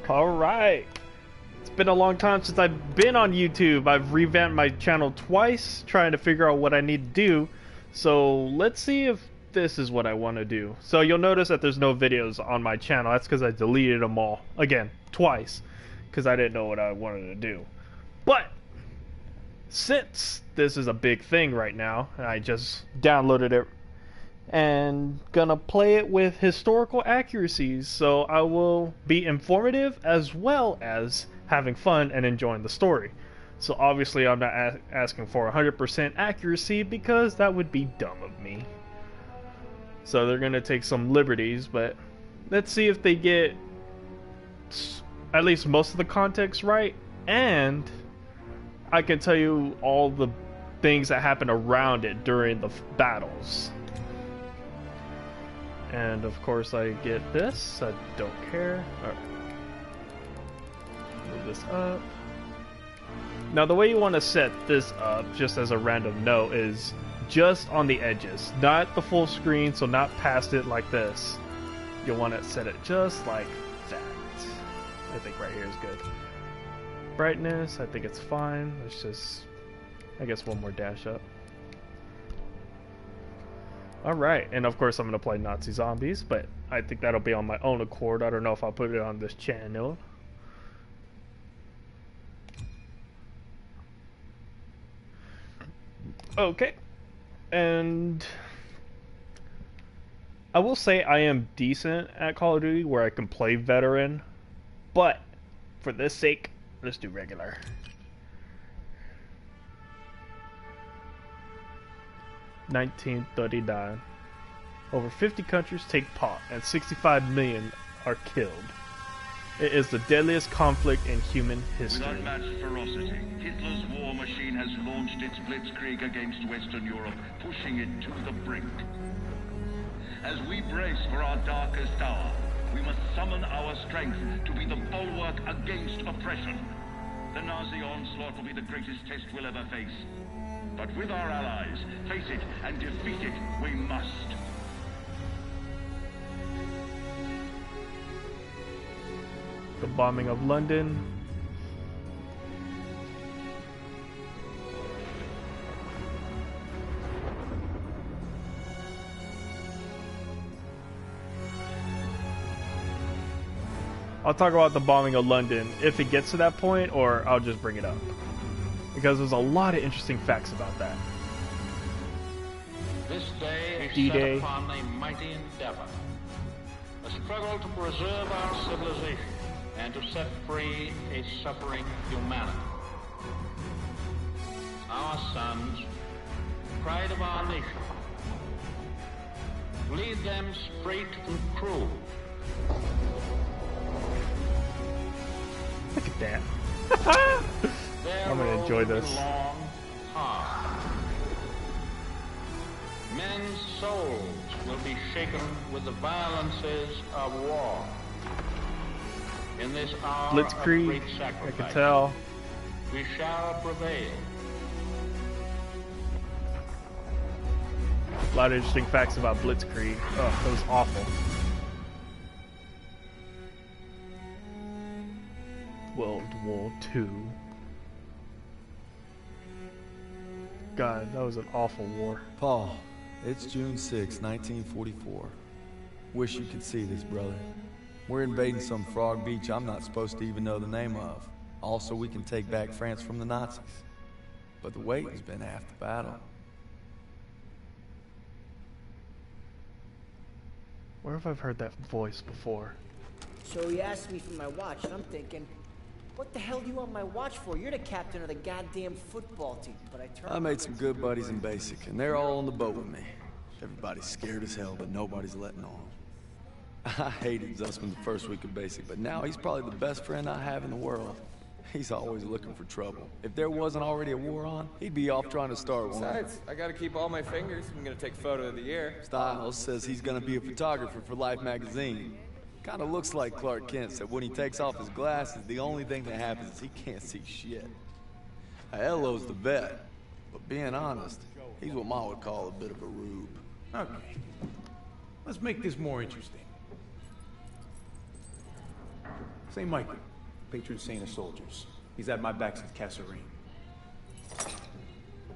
Alright. It's been a long time since I've been on YouTube. I've revamped my channel twice, trying to figure out what I need to do. So let's see if this is what I want to do. So you'll notice that there's no videos on my channel. That's because I deleted them all. Again, twice. Because I didn't know what I wanted to do. But since this is a big thing right now, I just downloaded it and gonna play it with historical accuracies, so I will be informative as well as having fun and enjoying the story. So obviously I'm not asking for 100% accuracy because that would be dumb of me. So they're gonna take some liberties, but let's see if they get at least most of the context right, and I can tell you all the things that happen around it during the battles. And of course I get this, I don't care. Alright. Move this up. Now the way you want to set this up, just as a random note, is just on the edges. Not the full screen, so not past it like this. You'll want to set it just like that. I think right here is good. Brightness, I think it's fine. Let's just, I guess, one more dash up. Alright, and of course I'm going to play Nazi Zombies, but I think that'll be on my own accord. I don't know if I'll put it on this channel. Okay, and I will say I am decent at Call of Duty where I can play veteran, but for this sake, let's do regular. (1939). Over 50 countries take part and 65 million are killed. It is the deadliest conflict in human history. With unmatched ferocity, Hitler's war machine has launched its blitzkrieg against Western Europe, pushing it to the brink. As we brace for our darkest hour, we must summon our strength to be the bulwark against oppression. The Nazi onslaught will be the greatest test we'll ever face. But with our allies, face it and defeat it we must. The bombing of London. I'll talk about the bombing of London if it gets to that point, or I'll just bring it up, because there's a lot of interesting facts about that. This day D-Day. is set upon a mighty endeavor, a struggle to preserve our civilization and to set free a suffering humanity. Our sons, pride of our nation, lead them straight and true. Look at that. I'm gonna enjoy this. Long, hard. Men's souls will be shaken with the violences of war. In this hour Blitzkrieg, of great I sacrifice, can tell. we shall prevail. A lot of interesting facts about Blitzkrieg. Oh, that was awful. World War II. God, that was an awful war. Paul, it's June 6, 1944. Wish you could see this, brother. We're invading some frog beach I'm not supposed to even know the name of. Also, we can take back France from the Nazis. But the wait has been half the battle. Where have I heard that voice before? So he asked me for my watch, and I'm thinking, what the hell do you want my watch for? You're the captain of the goddamn football team. But I made some good buddies in basic, and they're all on the boat with me. Everybody's scared as hell, but nobody's letting on. I hated Zussman the first week of basic, but now he's probably the best friend I have in the world. He's always looking for trouble. If there wasn't already a war on, he'd be off trying to start one. Besides, I gotta keep all my fingers. I'm gonna take photo of the year. Styles says he's gonna be a photographer for Life magazine. Kinda looks like Clark Kent said when he takes off his glasses, the only thing that happens is he can't see shit. Hello's the vet, but being honest, he's what Ma would call a bit of a rube. Okay. Let's make this more interesting. St. Michael, patron saint of soldiers. He's had my back since Kasserine.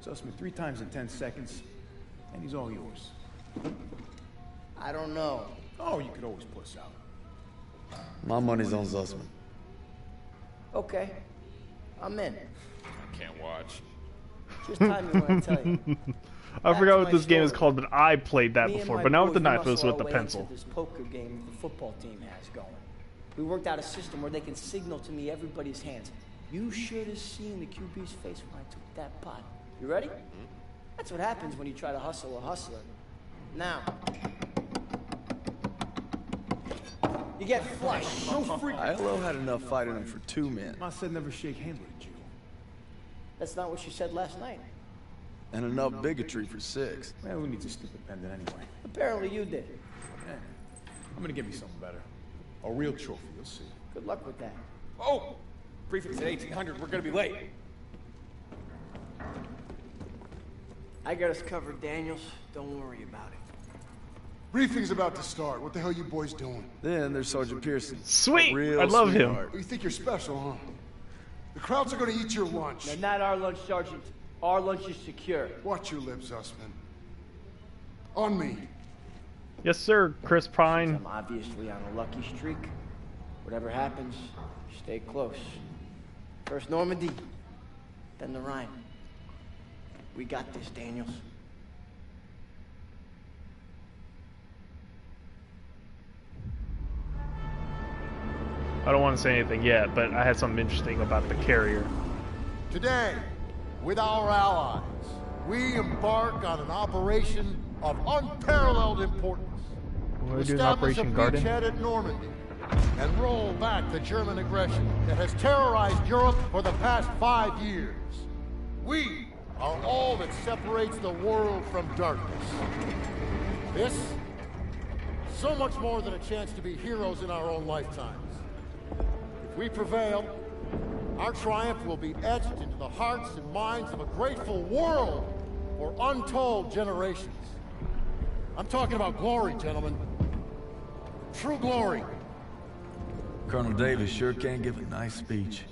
Zussman 3 times in 10 seconds, and he's all yours. I don't know. Oh, you could always puss out. My money's on Zussman. Okay. I'm in. I can't watch. Just time me when I tell you. I Back forgot to what my this game is story. called, but I played that Me and before. my But not with the boys, we knife, it was muscle with our the way pencil. into this poker game the football team has going. We worked out a system where they can signal to me everybody's hands. You should have seen the QB's face when I took that pot. You ready? That's what happens when you try to hustle a hustler. Now, you get flushed. No freak. ILO had enough fight in him for 2 men. Ma said never shake hands with a Jew. That's not what she said last night. And enough bigotry for 6. Man, who needs a stupid pendant anyway? Apparently you did. Yeah. I'm gonna give you something better. A real trophy, you'll see. Good luck with that. Oh! Briefing's at 1800. We're gonna be late. I got us covered, Daniels. Don't worry about it. Briefing's about to start. What the hell you boys doing? Then there's Sergeant Pearson. Sweet! Real I love him. sweetheart. You think you're special, huh? The crowds are gonna eat your lunch. Now, not our lunch, Sergeant. Our lunch is secure. Watch your lips, Zussman. On me. Yes, sir, Chris Pine. I'm obviously on a lucky streak. Whatever happens, stay close. First Normandy, then the Rhine. We got this, Daniels. I don't want to say anything yet, but I had something interesting about the carrier. Today, with our allies, we embark on an operation of unparalleled importance. We're To doing establish a Operation Garden. beachhead at Normandy and roll back the German aggression that has terrorized Europe for the past 5 years. We are all that separates the world from darkness. This, so much more than a chance to be heroes in our own lifetimes. If we prevail, our triumph will be etched into the hearts and minds of a grateful world for untold generations. I'm talking about glory, gentlemen. True glory. Colonel Davis sure can give a nice speech.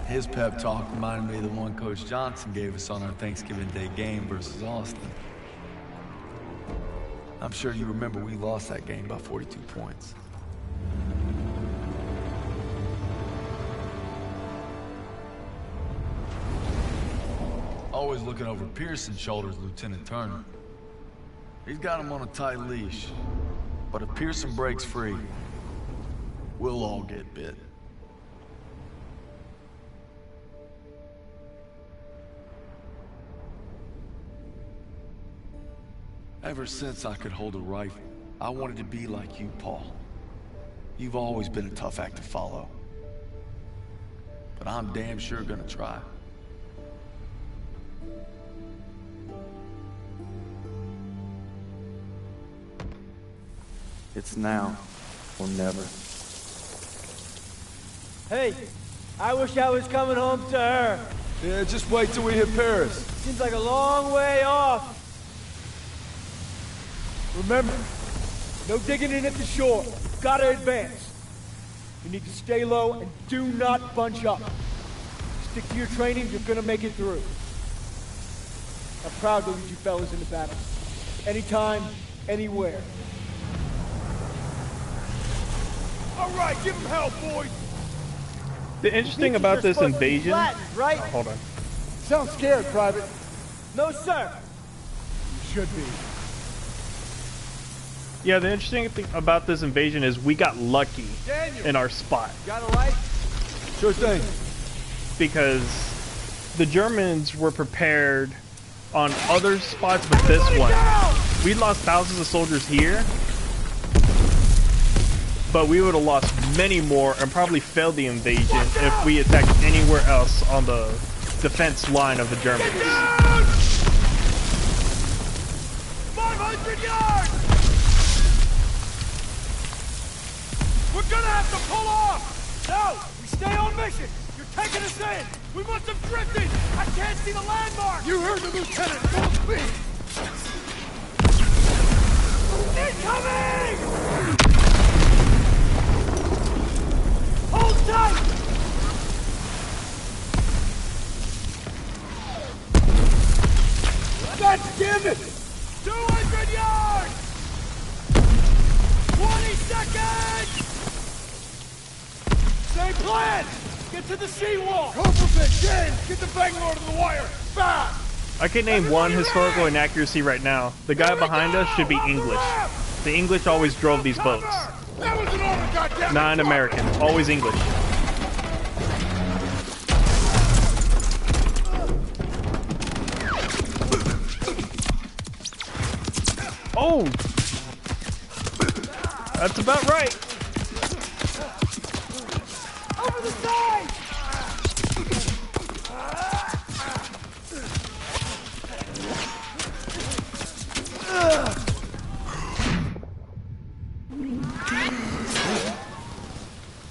His pep talk reminded me of the one Coach Johnson gave us on our Thanksgiving Day game versus Austin. I'm sure you remember we lost that game by 42 points. Always looking over Pearson's shoulders, Lieutenant Turner. He's got him on a tight leash. But if Pearson breaks free, we'll all get bit. Ever since I could hold a rifle, I wanted to be like you, Paul. You've always been a tough act to follow. But I'm damn sure gonna try. It's now or never. Hey, I wish I was coming home to her. Yeah, just wait till we hit Paris. Seems like a long way off. Remember, no digging in at the shore. Gotta advance. You need to stay low and do not bunch up. Stick to your training, you're gonna make it through. I'm proud to lead you fellas into battle. Anytime, anywhere. All right, give him hell, boys! The interesting about this invasion. Right? Hold on. Sound scared, Private. No, sir. You should be. Yeah, the interesting thing about this invasion is we got lucky in our spot. Got it right? Sure thing. Because the Germans were prepared on other spots but this one. We lost thousands of soldiers here, but we would have lost many more and probably failed the invasion if we attacked anywhere else on the defense line of the Germans. 500 yards! We're gonna have to pull off! No! We stay on mission! You're taking us in! We must have drifted! I can't see the landmark! You heard the lieutenant. Don't speak. Incoming! Plan! Get to the seawall! Cobra James, get the Bangalore to the wire! Fast! I can name one historical inaccuracy right now. The guy behind us should be English. The English always drove these boats. That was an order, goddammit! Not an American. Always English. Oh! That's about right. Over the side!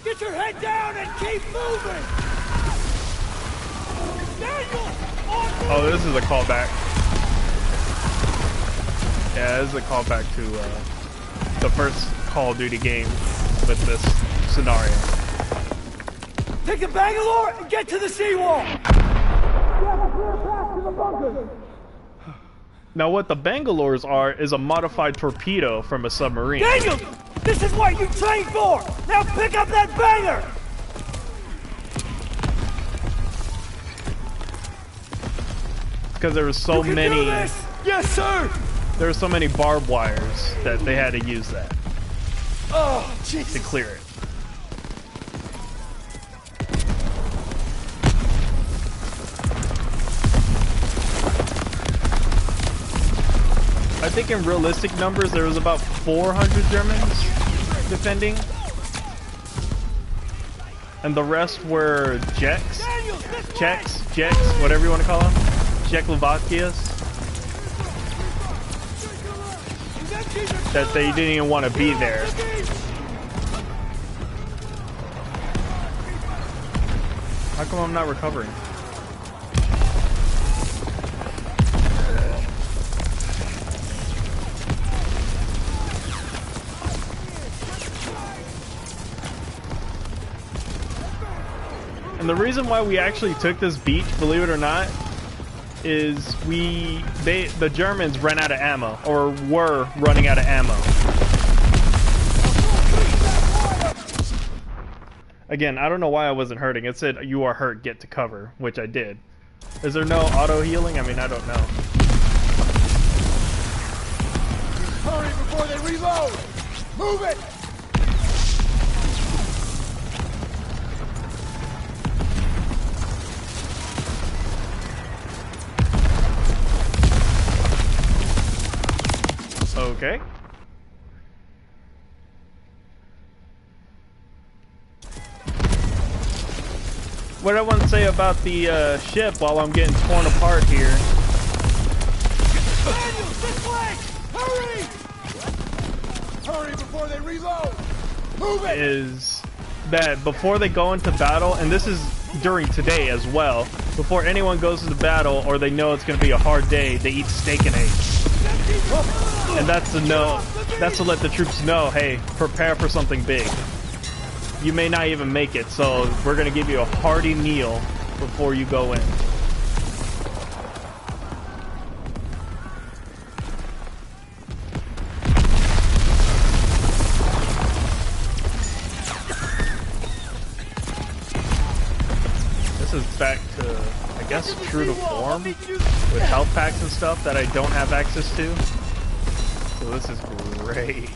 Get your head down and keep moving! Daniel! Oh, this is a callback. Yeah, this is a callback to the first Call of Duty game with this scenario. Take the Bangalore and get to the seawall! We have a clear path to the bunker! Now what the Bangalores are is a modified torpedo from a submarine. Daniel! This is what you trained for! Now pick up that banger! Because there were so many... Yes, sir! There were so many barbed wires that they had to use that to clear it. I think in realistic numbers there was about 400 Germans defending, and the rest were Czechs, whatever you want to call them, Czechoslovakias. That they didn't even want to be there. How come I'm not recovering? And the reason why we actually took this beach, believe it or not, is the Germans ran out of ammo, or were running out of ammo. Again, I don't know why I wasn't hurting. It said, "You are hurt, get to cover," which I did. Is there no auto healing? I mean, I don't know. Hurry before they reload! Move it! Okay. What I want to say about the ship while I'm getting torn apart here. Daniel, this way! Hurry! Hurry before they reload! Move it! Is that before they go into battle, and this is during today as well, before anyone goes to the battle or they know it's going to be a hard day, they eat steak and eggs. And that's to let the troops know, hey, prepare for something big. You may not even make it, so we're going to give you a hearty meal before you go in. This is back to, I guess, true to form with health packs and stuff that I don't have access to. So this is great.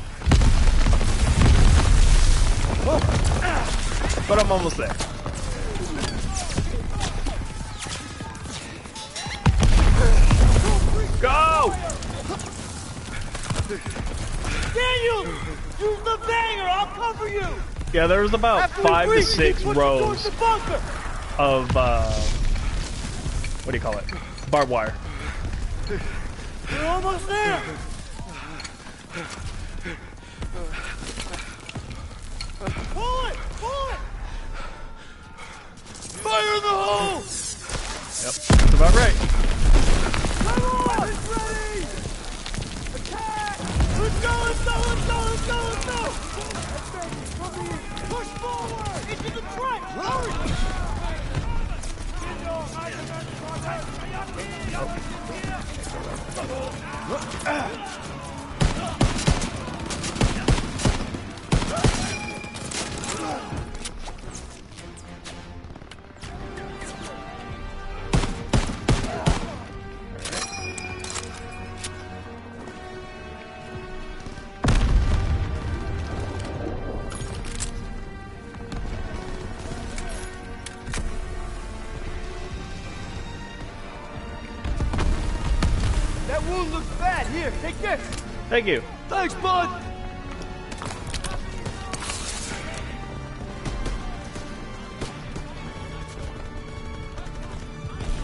But I'm almost there. Go! Daniel! Use the banger! I'll cover you! Yeah, there was about 5 to 6 rows of, what do you call it? Barbed wire. We're almost there! Pull it! Pull it! Fire in the hole! Yep, that's about right. Come on! It's ready! Attack! Let's go! Let's go! Let's go! Let's go! Let's go! Push forward! Into the trench! Hurry! Here, take this. Thank you. Thanks, bud.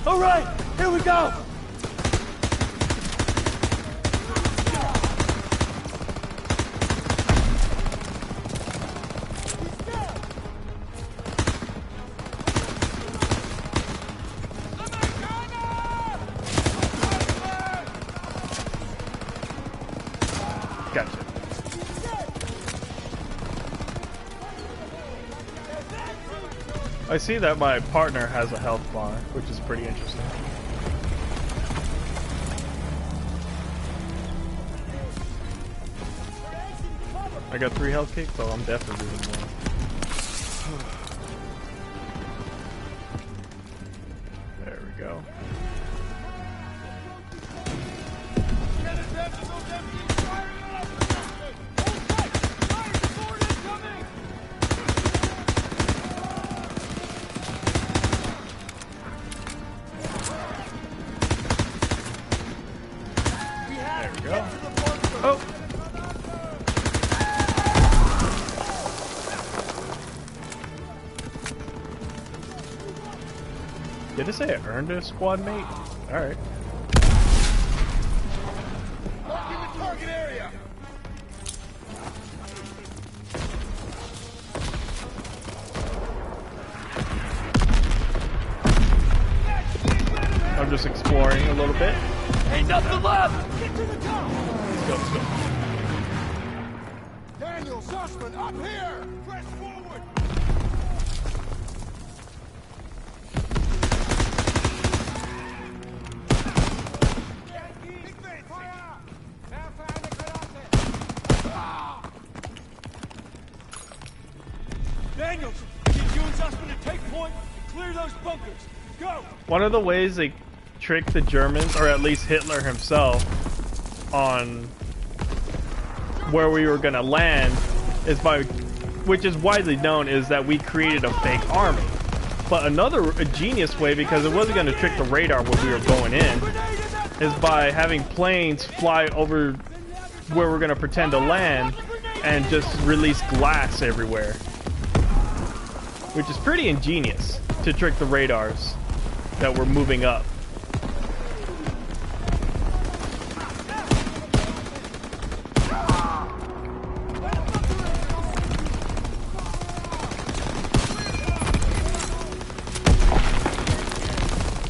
All right, here we go. Gotcha. I see that my partner has a health bar, which is pretty interesting. I got 3 health kicks, so I'm definitely losing more. There we go. Oh! Did it say I earned a squad mate? Alright. Marking the target area. I'm just exploring a little bit. Ain't nothing left. Get to the top. Let's go. Daniel Zussman, up here. Press forward. Daniels, need you and Zussman to take point and clear those bunkers. Go. One of the ways they tricked the Germans, or at least Hitler himself, on where we were gonna land is by, which is widely known, is that we created a fake army. But another genius way, because it wasn't gonna trick the radar when we were going in, is by having planes fly over where we're gonna pretend to land and just release glass everywhere. Which is pretty ingenious to trick the radars that we're moving up.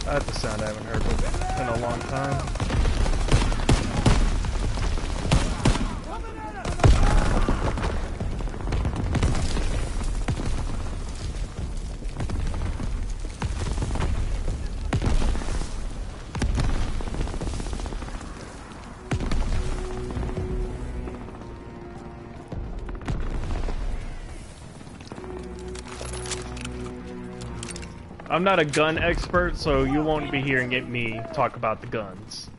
That's a sound I haven't heard in a long time. I'm not a gun expert, so you won't be hearing me talk about the guns.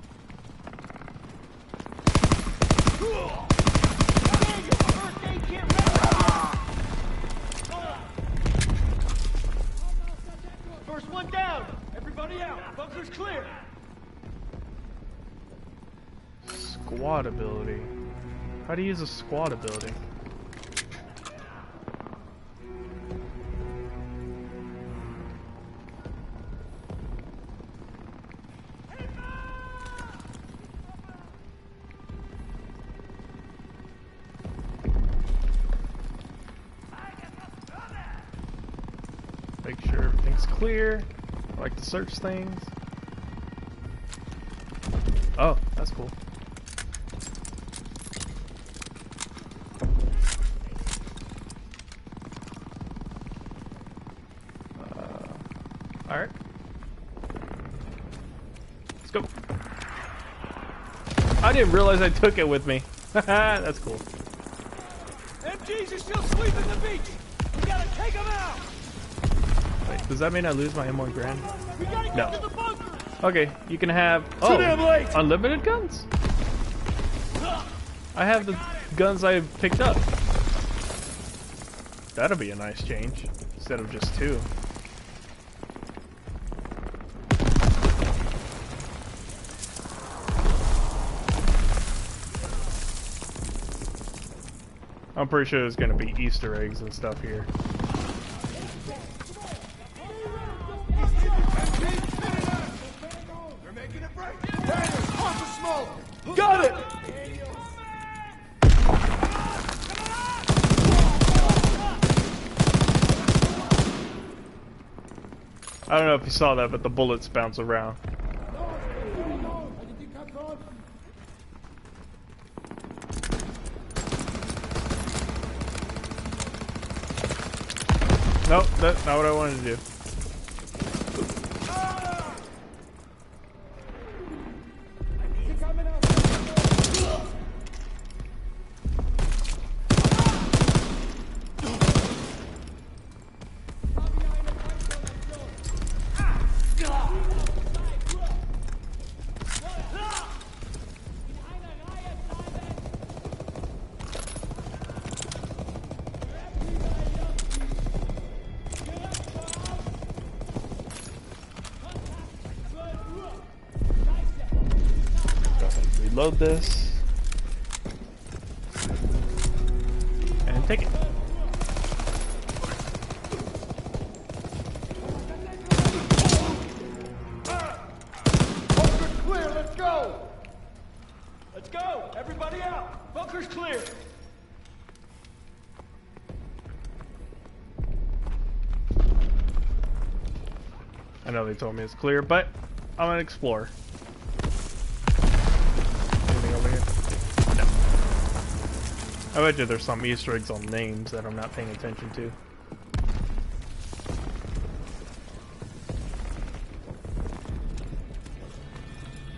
First one down. Everybody out. Bunker's clear. Squad ability. How do you use a squad ability? Make sure everything's clear. I like to search things. Oh, that's cool. Alright. Let's go. I didn't realize I took it with me. That's cool. MGs are still sweeping the beach. We gotta take them out. Wait, does that mean I lose my M1 Grand? We gotta get No. to the bunker. Okay, you can have damn late. unlimited guns. I have the guns I picked up. That'll be a nice change instead of just 2. I'm pretty sure there's gonna be Easter eggs and stuff here. Got it! I don't know if you saw that, but the bullets bounce around. Nope, that's not what I wanted to do. Load this and take it. Bunker's clear, let's go! Let's go! Everybody out! Bunker's clear! I know they told me it's clear, but I'm gonna explore. Over here? No. I bet you there's some Easter eggs on names that I'm not paying attention to.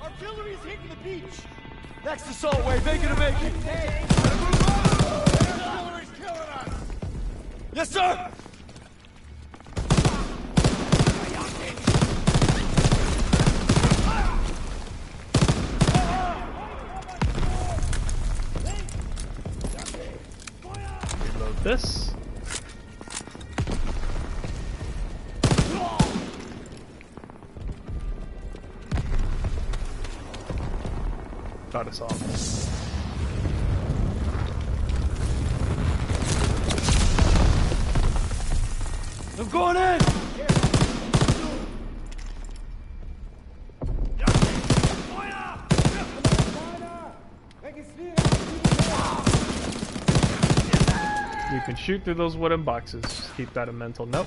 Artillery's hitting the beach! Next assault wave, make it a make it! Artillery's killing us! Yes, sir! This. Got us off. I'm going in! You can shoot through those wooden boxes. Just keep that in mental note.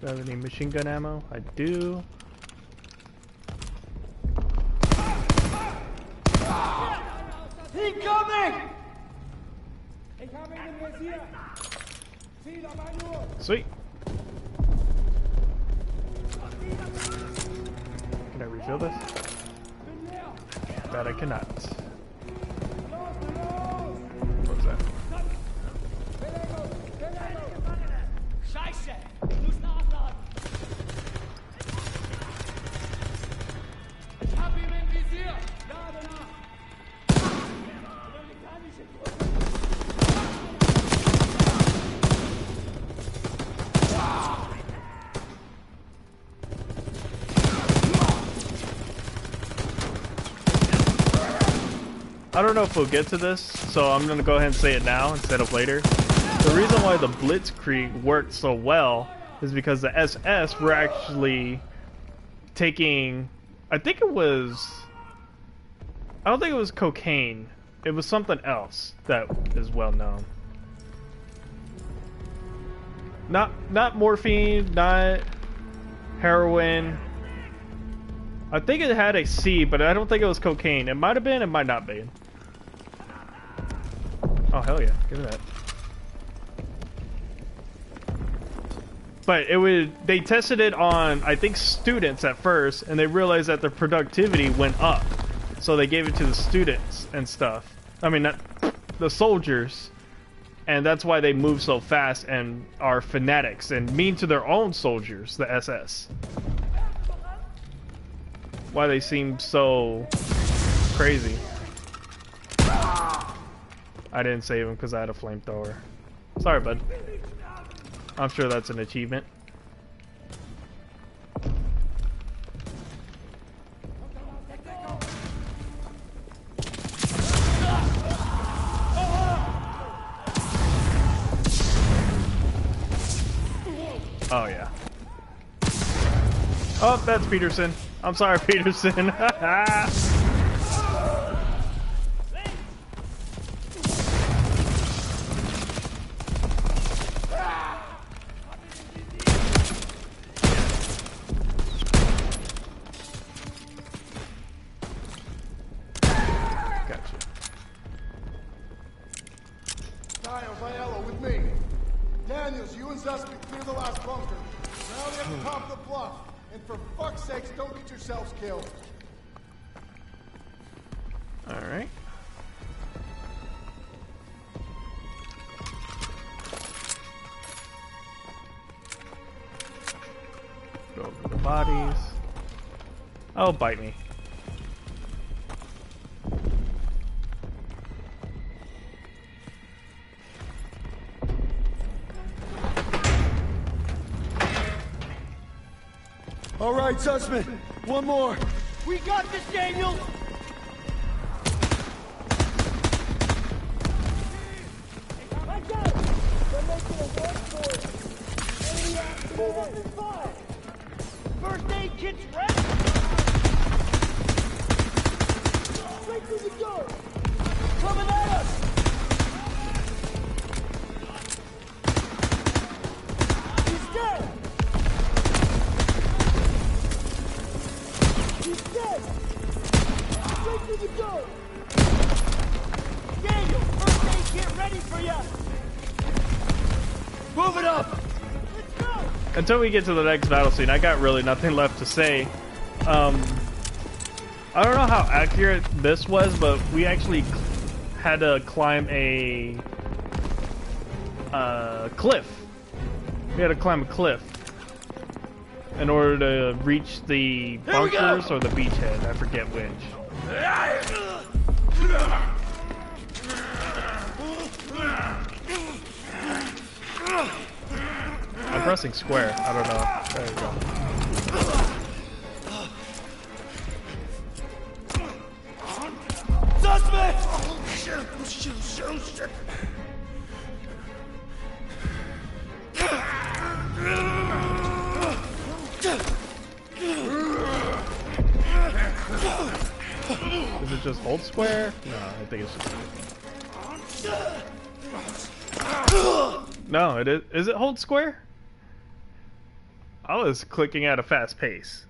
Do I have any machine gun ammo? I do. Incoming! Sweet. Can I refill this? Bet I cannot. What was that? I don't know if we'll get to this, so I'm gonna go ahead and say it now instead of later. The reason why the Blitzkrieg worked so well is because the SS were actually taking, I don't think it was cocaine. It was something else that is well known. Not morphine, not heroin. I think it had a C, but I don't think it was cocaine. It might have been, it might not be. Oh, hell yeah. Give me that. But they tested it on, I think, students at first, and they realized that their productivity went up. So they gave it to the students and stuff. I mean, not the soldiers. And that's why they move so fast and are fanatics and mean to their own soldiers, the SS. Why they seem so crazy. I didn't save him because I had a flamethrower. Sorry, bud. I'm sure that's an achievement. Oh, yeah. Oh, that's Peterson. I'm sorry, Peterson. With me. Daniels, you and Zussman clear the last bunker. Now they have to top the bluff. And for fuck's sakes, don't get yourselves killed. Alright. Go over the bodies. Oh, bite me. All right, Sussman. One more. We got this, Daniel! I got it! They're making a run for it! Enemy activated! First aid kit's ready! Straight through the door! Coming at us! He's dead! He's dead! Straight through the door! Daniel, first aid kit ready for you! Move it up! Let's go! Until we get to the next battle scene, I got really nothing left to say. I don't know how accurate this was, but we actually had to climb a cliff. We had to climb a cliff in order to reach the bunkers or the beachhead. I forget which. I'm pressing square. I don't know. There you go. Is it just hold square? No, I think it's just... No, it is. Is it hold square? I was clicking at a fast pace.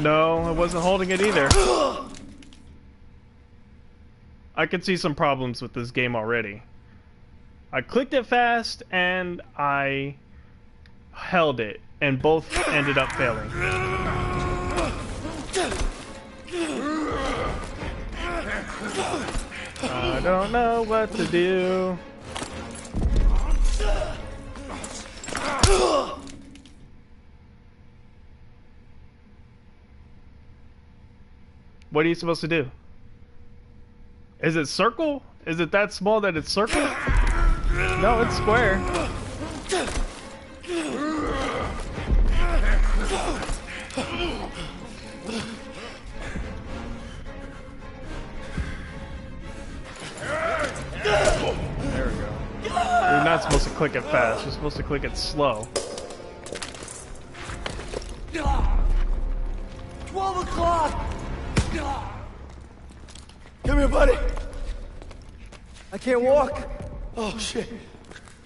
No, I wasn't holding it either. I can see some problems with this game already. I clicked it fast and I held it, and both ended up failing. I don't know what to do. What are you supposed to do? Is it circle? Is it that small that it's circle? No, it's square. There we go. You're not supposed to click it fast. You're supposed to click it slow. 12 o'clock! Come here, buddy. I can't walk. Oh, shit.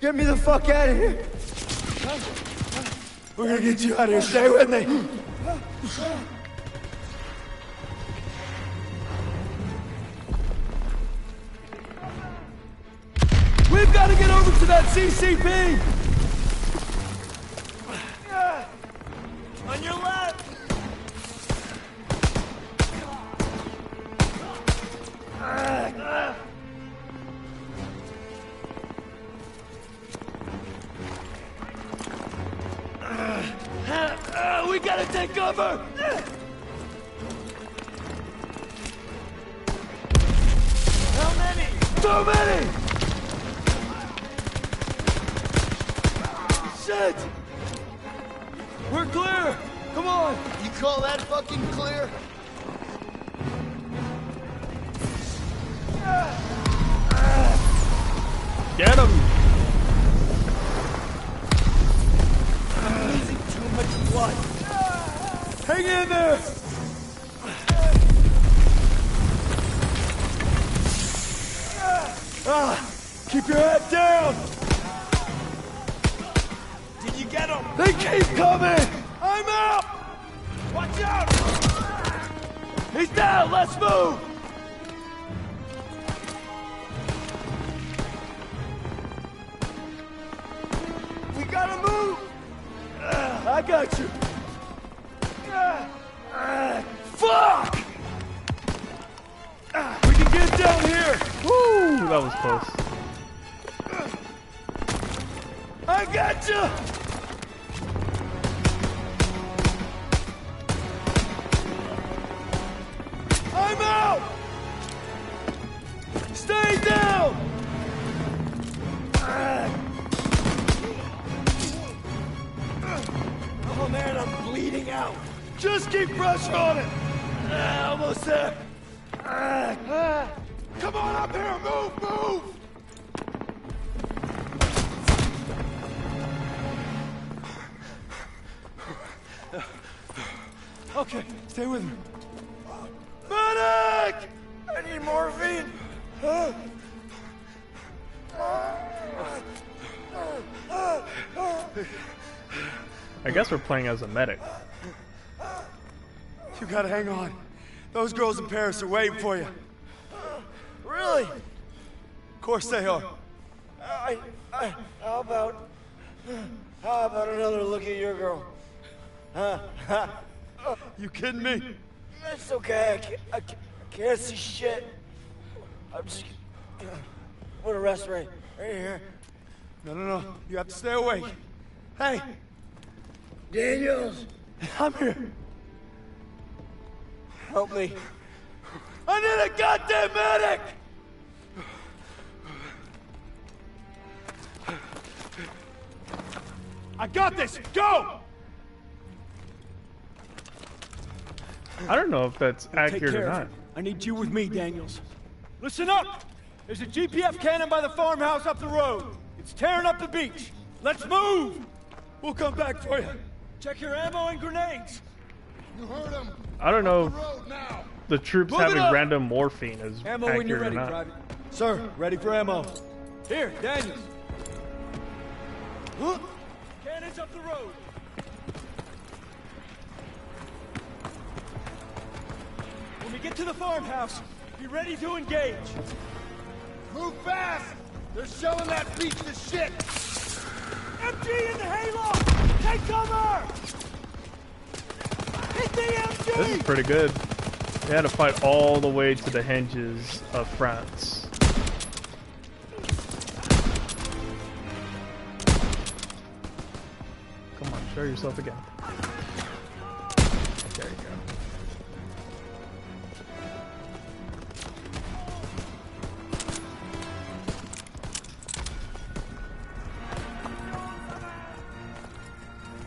Get me the fuck out of here. We're gonna get you out of here. Stay with me. We've got to get over to that CCP! On your left! Take cover! How many? Too many! Shit! We're clear! Come on! You call that fucking clear? Get him! I'm losing too much blood. Hang in there! Keep your head down! Did you get him? They keep coming! I'm out! Watch out! He's down! Let's move! We gotta move! I got you! Fuck! We can get down here! Woo! That was close. I got you! I'm out! Stay down! Oh man, I'm bleeding out. Just keep pressure on it! Almost there! Come on up here! Move! Move! Okay, stay with me. Medic! I need morphine. I guess we're playing as a medic. You gotta hang on. Those girls in Paris are waiting for you. Really? Of course they are. How about another look at your girl? You kidding me? It's okay. I can't see shit. I'm just gonna rest right here. No. You have to stay awake. Hey, Daniels, I'm here. help me. I need a goddamn medic! I got this. Go. I don't know if that's accurate or not. I need you with me, Daniels. Listen up! There's a GPF cannon by the farmhouse up the road. It's tearing up the beach. Let's move! We'll come back for you. Check your ammo and grenades. You heard him. I don't know if Road now. the troops Move it having up! random morphine is Ammo when you're accurate ready, or not. Private. Sir, ready for ammo. Here, Daniels. Cannons up the road. When we get to the farmhouse, be ready to engage. Move fast. They're shelling that beach to shit. MG in the hayloft! Take cover! Hit the MG! This is pretty good. They had to fight all the way to the hinges of France. Come on, show yourself again. There you go.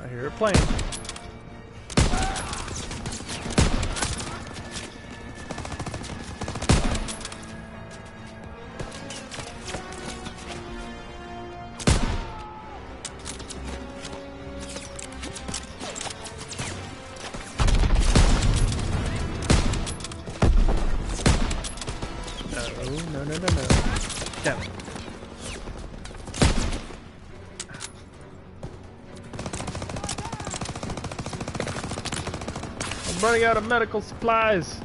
I hear it playing. No. Damn it. I'm running out of medical supplies.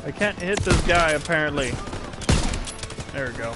I can't hit this guy apparently. There we go.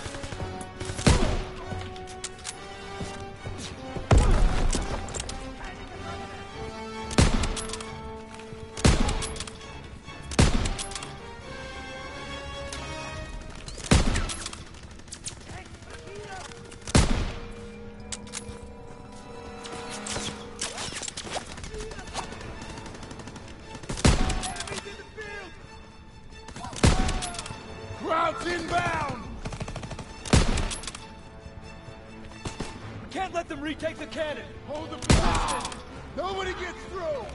Force inbound! We can't let them retake the cannon! Hold the position! Nobody gets through!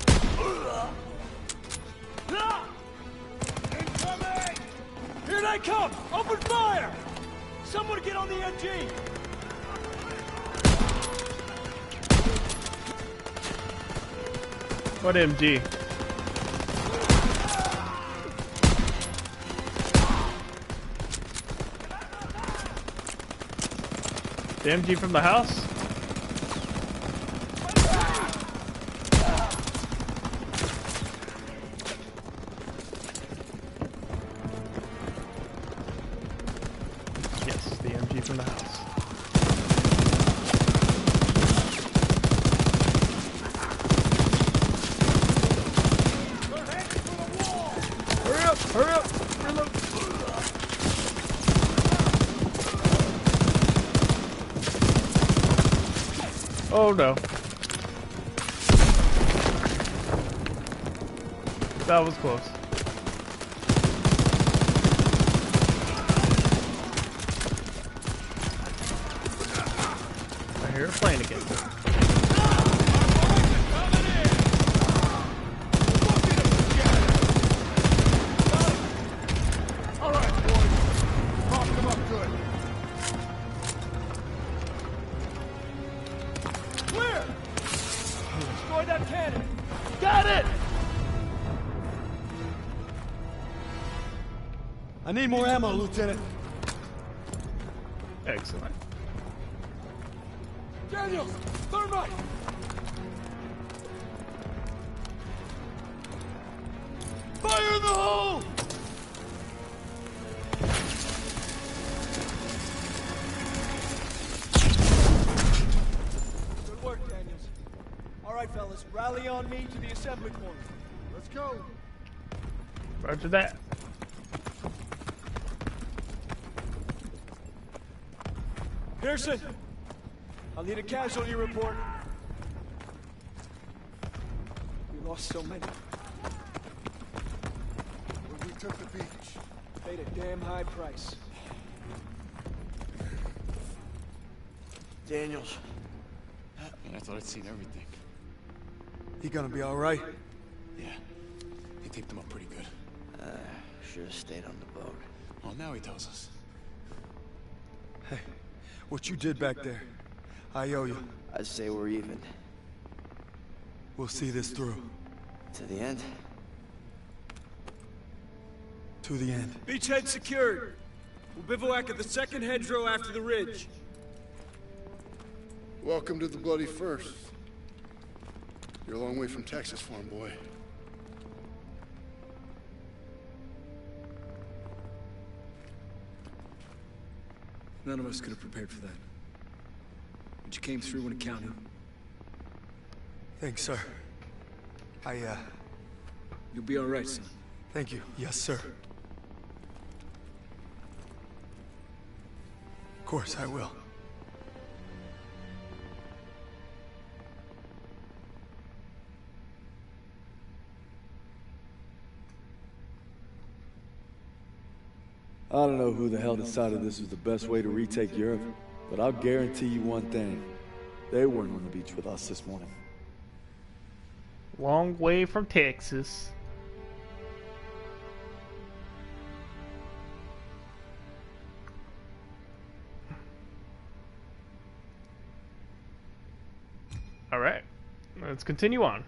Incoming! Here they come! Open fire! Someone get on the MG! What MG? The MG from the house? Yes, the MG from the house. Hurry up! Hurry up! Reload! Oh no. That was close. I hear a plane again. All right, boys. Prop them up good. Clear! Destroy that cannon! Got it! I need more ammo, Lieutenant. Excellent. Daniels! Thermite! Fire in the hole! Good work, Daniels. All right, fellas, rally on me to the assembly point. Let's go. Roger that. Pearson! I'll need a casualty report. We lost so many. When we took the beach. Paid a damn high price. Daniels. Man, I thought I'd seen everything. He gonna be all right? Yeah. He taped him up pretty good. Should have stayed on the boat. Well, now he tells us. Hey, what you did back there, I owe you. I'd say we're even. We'll see this through. To the end? To the end. Beachhead secured. We'll bivouac at the second hedgerow after the ridge. Welcome to the Bloody First. You're a long way from Texas, farm boy. None of us could have prepared for that. But you came through when it counted. Thanks, sir. You'll be all right, son. Thank you. Yes, sir. Of course, I will. I don't know who the hell decided this was the best way to retake Europe, but I'll guarantee you one thing. They weren't on the beach with us this morning. Long way from Texas. Alright, let's continue on.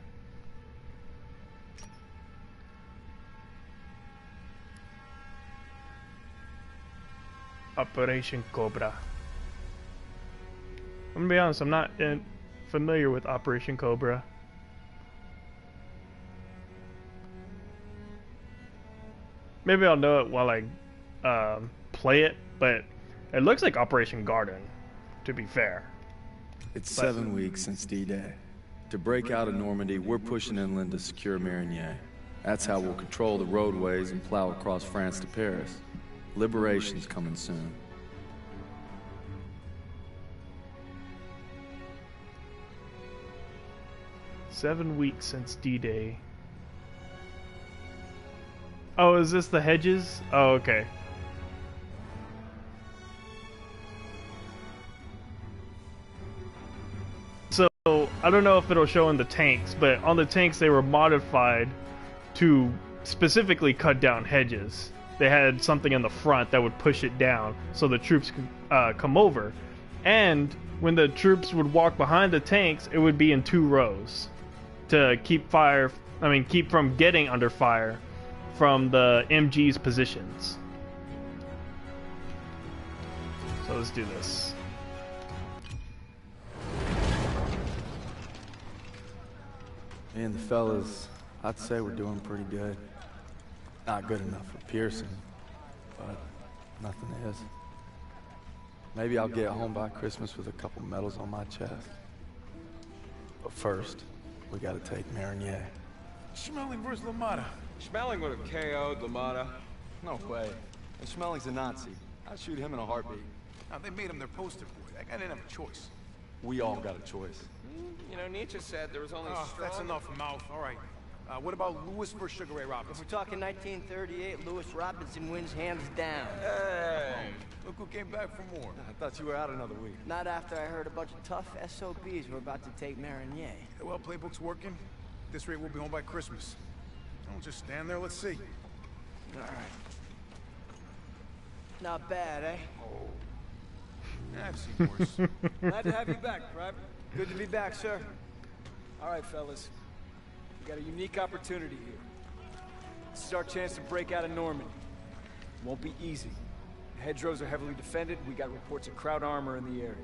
Operation Cobra. I'm gonna be honest, I'm not familiar with Operation Cobra. Maybe I'll know it while I play it, but it looks like Operation Garden, to be fair. It's 7 weeks since D-Day. To break out of Normandy, we're pushing inland to secure Marigny. That's how we'll control the roadways and plow across France to Paris. Liberation's coming soon. "7 weeks since D-Day." Oh, is this the hedges? Oh, okay. I don't know if it'll show in the tanks, but on the tanks they were modified to specifically cut down hedges. They had something in the front that would push it down so the troops could come over. And when the troops would walk behind the tanks, it would be in 2 rows to keep keep from getting under fire from the MG's positions. So let's do this. Me and the fellas, I'd say we're doing pretty good. Not good enough for Pearson, but nothing is. Maybe I'll get home by Christmas with a couple medals on my chest. But first, we gotta take Marigny. Schmeling versus LaMotta. Schmeling would have KO'd LaMotta. No way. And Schmeling's a Nazi. I'd shoot him in a heartbeat. Now, they made him their poster boy. That guy didn't have a choice. We all got a choice. You know, Nietzsche said there was only strong... That's enough, mouth. All right. What about Lewis versus Sugar Ray If Robinson? we're talking 1938, Lewis Robinson wins hands down. Hey. Look who came back for more. I thought you were out another week. Not after I heard a bunch of tough SOBs were about to take Marigny. Well, playbook's working. At this rate, we'll be home by Christmas. Don't just stand there. Let's see. All right. Not bad, eh? Yeah, I've seen worse. Glad to have you back, Private. Good to be back, sir. All right, fellas. We got a unique opportunity here. This is our chance to break out of Normandy. It won't be easy. The hedgerows are heavily defended. We got reports of Kraut armor in the area.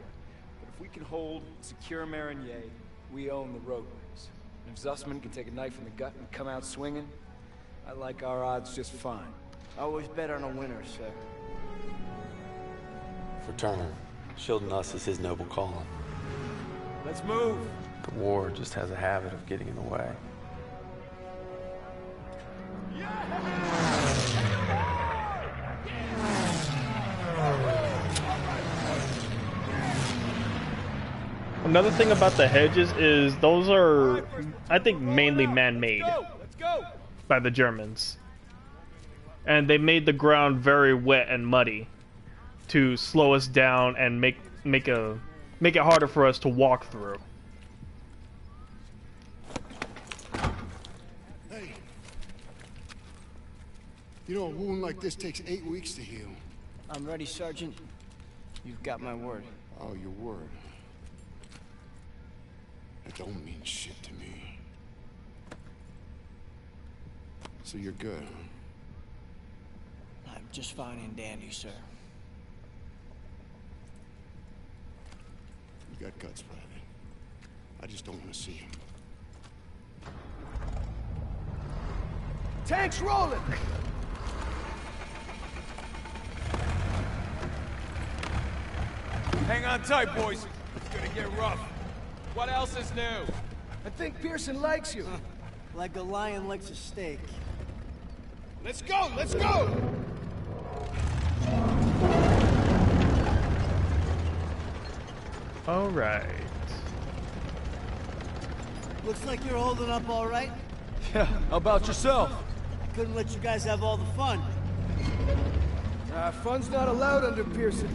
But if we can hold and secure Marigny, we own the roadways. And if Zussman can take a knife in the gut and come out swinging, I like our odds just fine. Always bet on a winner, sir. For Turner, shielding us is his noble calling. Let's move. The war just has a habit of getting in the way. Another thing about the hedges is those are, I think, mainly man-made by the Germans. And they made the ground very wet and muddy to slow us down and make it harder for us to walk through. Hey. You know, a wound like this takes 8 weeks to heal. I'm ready, Sergeant. You've got my word. Oh, your word. That don't mean shit to me. So you're good, huh? I'm just fine and dandy, sir. You got guts, Private. I just don't want to see him. Tanks rolling! Hang on tight, boys. It's gonna get rough. What else is new? I think Pearson likes you. Like a lion likes a steak. Let's go! Let's go! All right. Looks like you're holding up all right. Yeah, how about yourself? I couldn't let you guys have all the fun. Fun's not allowed under Pearson.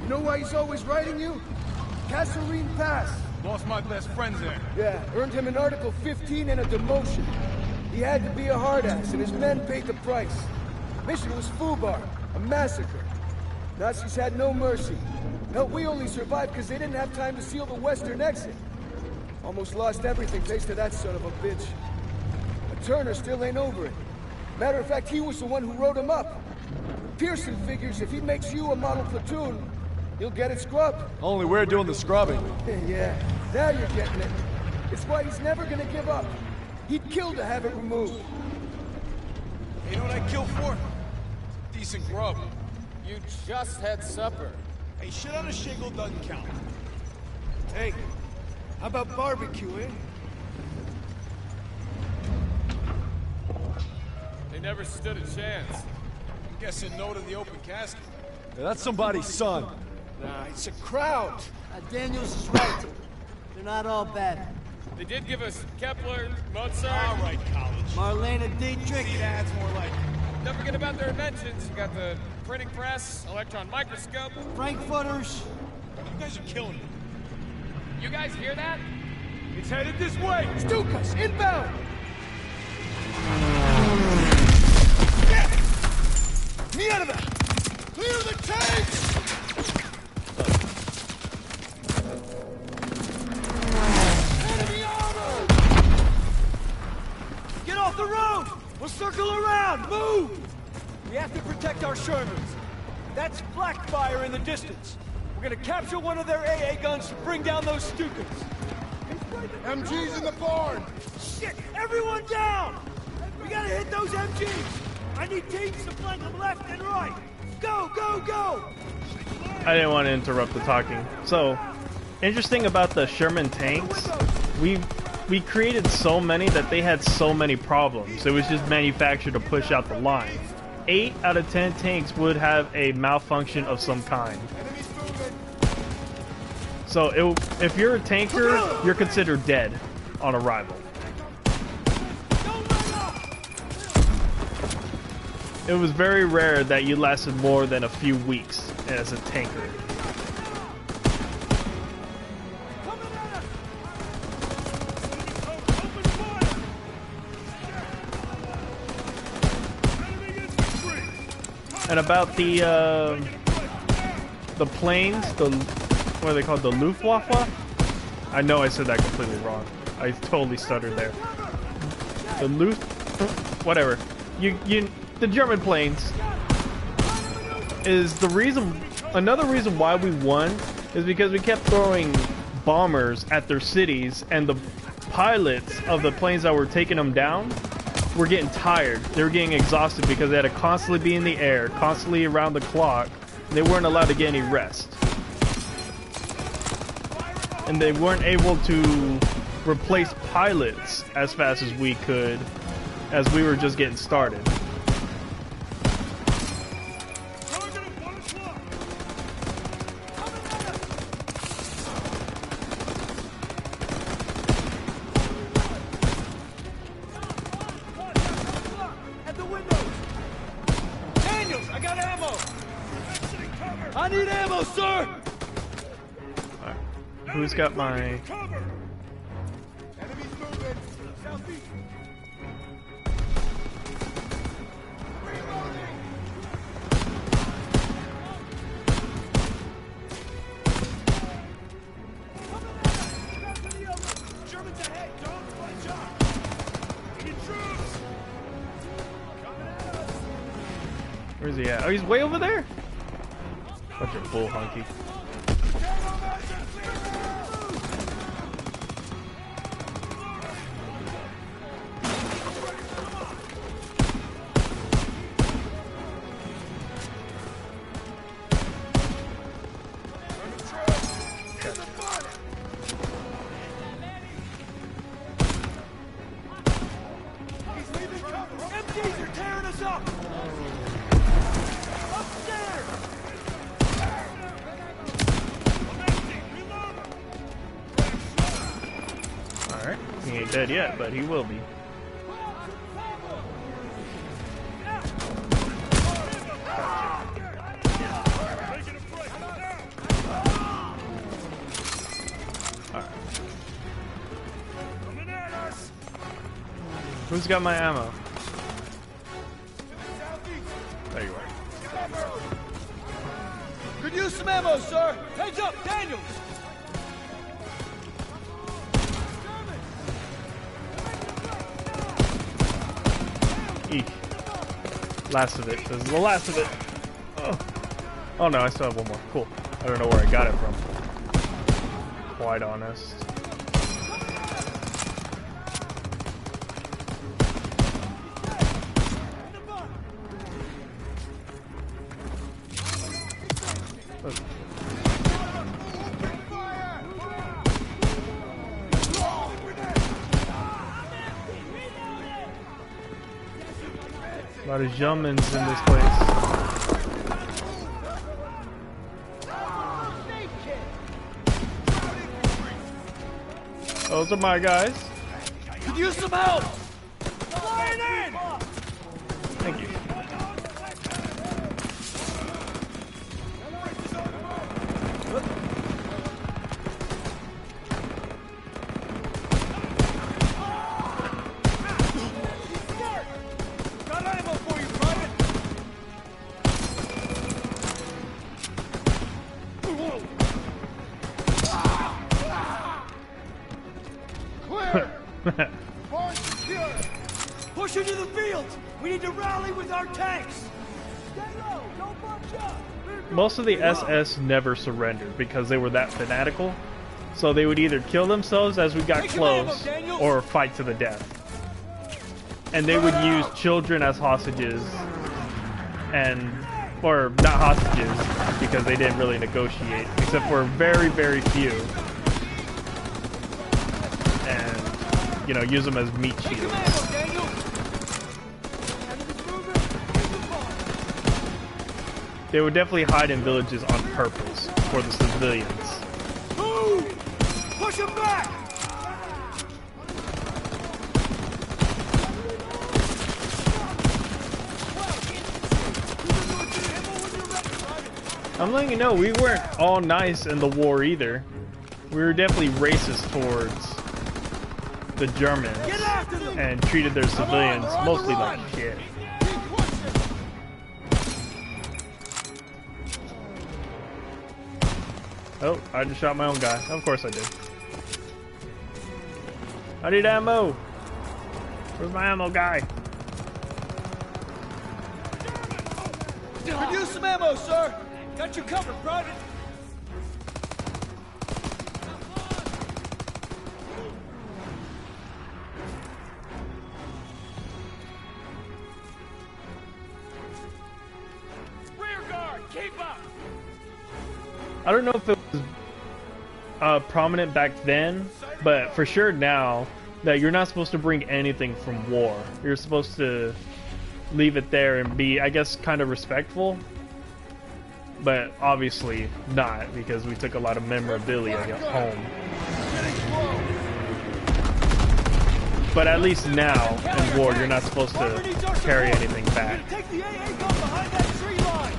You know why he's always writing you? Kasserine Pass. Lost my best friends there. Yeah, earned him an Article 15 and a demotion. He had to be a hard ass, and his men paid the price. Mission was Fubar, a massacre. Nazis had no mercy. Hell, we only survived because they didn't have time to seal the western exit. Almost lost everything thanks to that son of a bitch. But Turner still ain't over it. Matter of fact, he was the one who wrote him up. Pearson figures if he makes you a model platoon, he'll get it scrubbed. Only we're doing the scrubbing. Yeah, now you're getting it. It's why he's never gonna give up. He'd kill to have it removed. You know what I kill for? Decent grub. You just had supper. Hey, shit on a shingle doesn't count. Hey, how about barbecue, eh? They never stood a chance. I'm guessing no to the open casket. Yeah, that's somebody's son. Nah, it's a crowd. Daniels is right. They're not all bad. They did give us Kepler, Mozart. All right, college. Marlena Dietrich. See, that's more like it. Don't forget about their inventions. You got the printing press, electron microscope. Frankfurters. You guys are killing me. You guys hear that? It's headed this way! Stukas, inbound! Mierda! Clear the tanks! Enemy armor! Get off the road! We'll circle around! Move! We have to protect our Shermans. That's flak fire in the distance. We're gonna capture one of their AA guns to bring down those Stukas. MG's in the barn! Shit! Everyone down! We gotta hit those MGs! I need teams to flank them left and right! Go, go, go! I didn't want to interrupt the talking. So, interesting about the Sherman tanks, we created so many that they had so many problems. It was just manufactured to push out the line. 8 out of 10 tanks would have a malfunction of some kind. So if you're a tanker, you're considered dead on arrival. It was very rare that you lasted more than a few weeks as a tanker. And about the planes, what are they called? The Luftwaffe? I know I said that completely wrong. I totally stuttered there. The whatever. The German planes is the reason. Another reason why we won is because we kept throwing bombers at their cities, and the pilots of the planes that were taking them down were getting tired. They were getting exhausted because they had to constantly be in the air, constantly around the clock, and they weren't allowed to get any rest. And they weren't able to replace pilots as fast as we could, as we were just getting started. I need ammo, sir! Right. Who's got my... Enemies moving! Southeast! Germans ahead! Don't punch up! Need troops! Coming at us! Where's he at? Oh, he's way over there? Bunch of bull hunky. MGs are tearing us up! Upstairs! Alright. He ain't dead yet, but he will be. Alright. Who's got my ammo? There you are. Could use some ammo, sir! Heads up, Daniels! Eek. Last of it. This is the last of it. Oh. Oh no, I still have one more. Cool. I don't know where I got it from. Quite honest. A lot of Germans in this place. Those are my guys. Could use some help! Flying in! Thank you. lines! We need to rally with our tanks! Stay low! Don't bunch up! Most of the SS never surrendered because they were that fanatical. So they would either kill themselves as we got close or fight to the death. And they would use children as hostages or not hostages because they didn't really negotiate except for very, very few. And, you know, use them as meat shields. They would definitely hide in villages on purpose for the civilians. Move! Push him back! I'm letting you know, we weren't all nice in the war either. We were definitely racist towards the Germans and treated their civilians mostly like shit. Oh, I just shot my own guy. Of course I did. I need ammo. Where's my ammo guy? Could use some ammo, sir. Got you covered, Private. Rear guard, keep up. I don't know if it was prominent back then, but for sure now that you're not supposed to bring anything from war. You're supposed to leave it there and be, I guess, kind of respectful. But obviously not, because we took a lot of memorabilia home. But at least now in war, you're not supposed to carry anything back. Take the AA gun behind that tree line.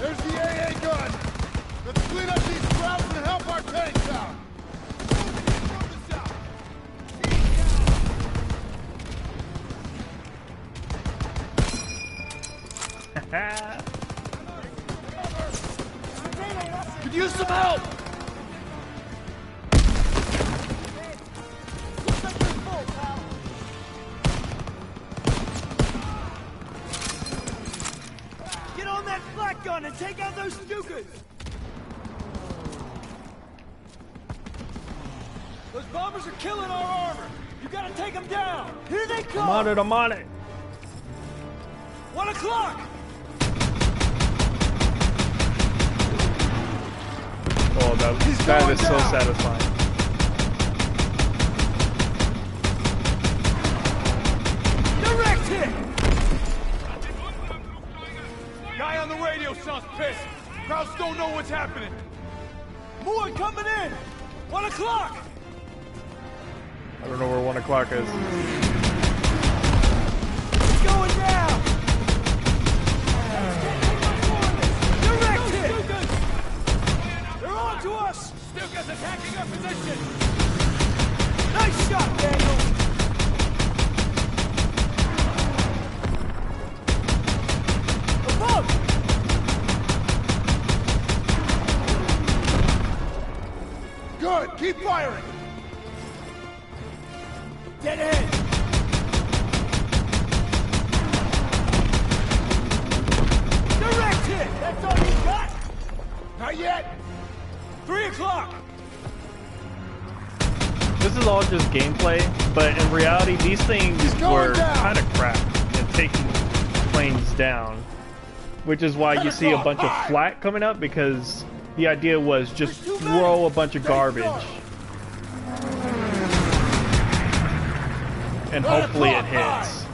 There's the AA gun! Let's clean up these crowds and help our tanks out! Could use some help! Get on that flak gun and take out those Stukas! Those bombers are killing our armor! You gotta take them down! Here they come! I'm on it, I'm on it! 1 o'clock! Oh, that is so satisfying. Direct hit! Guy on the radio sounds pissed. Crowds don't know what's happening. More coming in! 1 o'clock! I don't know where 1 o'clock is. It's going down! Direct hit! They're on to us! Stuka's attacking our position! Nice shot, Daniel! Above! Good! Keep firing! Dead ahead! Direct hit! That's all you got? Not yet! 3 o'clock! This is all just gameplay, but in reality, these things were kind of crap and taking planes down. Which is why you see a bunch of flak coming up, because the idea was just throw a bunch of garbage. And hopefully it hits.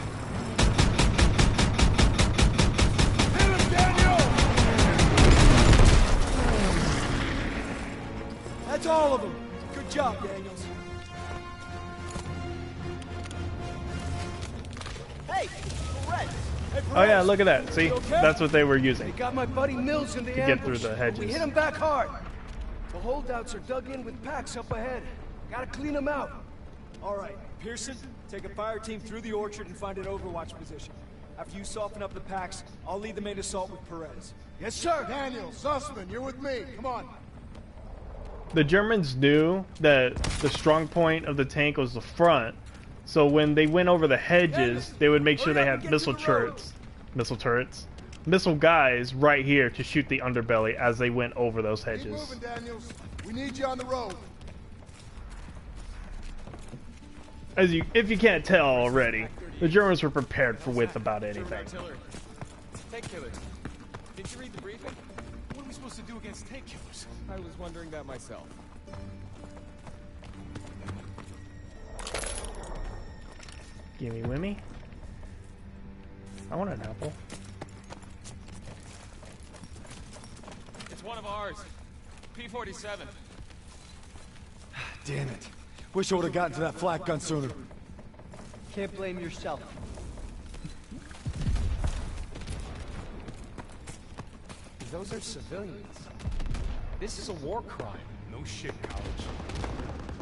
That's all of them. Good job, Daniels. Hey, Perez. Hey, Perez. Oh yeah, look at that. See? Okay? That's what they were using. They got my buddy Mills in the to get through the hedges. We hit him back hard. The holdouts are dug in with packs up ahead. Gotta clean them out. All right, Pearson, take a fire team through the orchard and find an overwatch position. After you soften up the packs, I'll lead the main assault with Perez. Yes, sir. Daniel, Sussman, you're with me. Come on. The Germans knew that the strong point of the tank was the front, so when they went over the hedges, they would make sure they had missile guys right here to shoot the underbelly as they went over those hedges. Keep moving, Daniels. We need you on the road. If you can't tell already, the Germans were prepared for with about anything. Tank killers. Did you read the briefing? What are we supposed to do against tank killers? I was wondering that myself. Gimme wimmy. I want an apple. It's one of ours. P-47. Damn it. Wish I would have gotten to that flak gun sooner. Can't blame yourself. Those are civilians. This is a war crime. No shit, college.